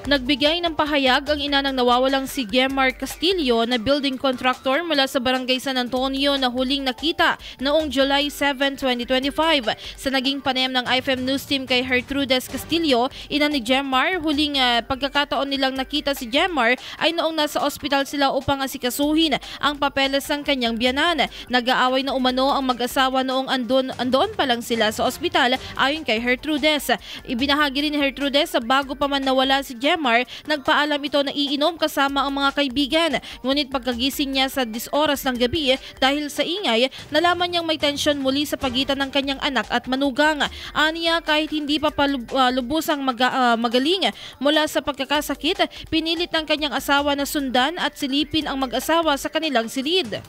Nagbigay ng pahayag ang ina ng nawawalang si Gemar Castillo na building contractor mula sa Barangay San Antonio na huling nakita noong July 7, 2025. Sa naging panayam ng IFM News Team kay Gertrudes Castillo, ina ni Gemar, huling pagkakataon nilang nakita si Gemar ay noong nasa ospital sila upang asikasuhin ang papeles ng kanyang biyanan. Nag-aaway na umano ang mag-asawa noong andoon pa lang sila sa ospital ayon kay Gertrudes. Ibinahagi rin ni Gertrudes sa bago pa man nawala si Gemar, nagpaalam ito na iinom kasama ang mga kaibigan. Ngunit pagkagising niya sa 10 oras ng gabi dahil sa ingay, nalaman niyang may tensyon muli sa pagitan ng kanyang anak at manugang. Aniya, kahit hindi pa lubusang magaling mula sa pagkakasakit, pinilit ng kanyang asawa na sundan at silipin ang mag-asawa sa kanilang silid.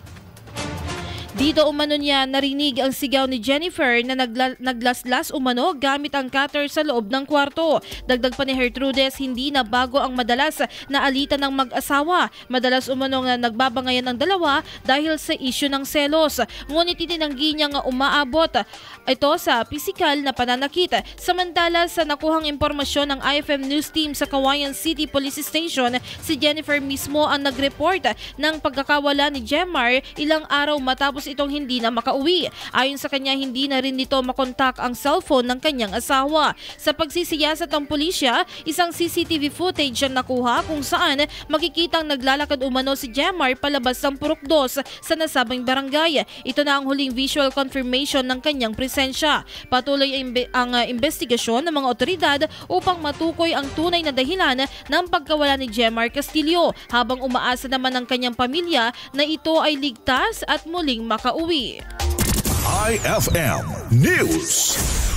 Dito umano niya narinig ang sigaw ni Jennifer na naglaslas umano gamit ang cutter sa loob ng kwarto. Dagdag pa ni Gertrudes, hindi na bago ang madalas na alitan ng mag-asawa. Madalas umano nga nagbabangayan ang dalawa dahil sa isyu ng selos. Ngunit itinanggi niya nga umaabot ito sa pisikal na pananakit. Samantala, sa nakuhang impormasyon ng IFM News Team sa Cauayan City Police Station, si Jennifer mismo ang nag-report ng pagkakawala ni Gemar ilang araw matapos itong hindi na makauwi. Ayon sa kanya, hindi na rin nito makontak ang cellphone ng kanyang asawa. Sa pagsisiyasat ng pulisya, isang CCTV footage ang nakuha kung saan makikitang naglalakad umano si Gemar palabas ng Purok 2 sa nasabing barangay. Ito na ang huling visual confirmation ng kanyang presensya. Patuloy ang investigasyon ng mga otoridad upang matukoy ang tunay na dahilan ng pagkawala ni Gemar Castillo, habang umaasa naman ang kanyang pamilya na ito ay ligtas at muling makauwi. IFM News.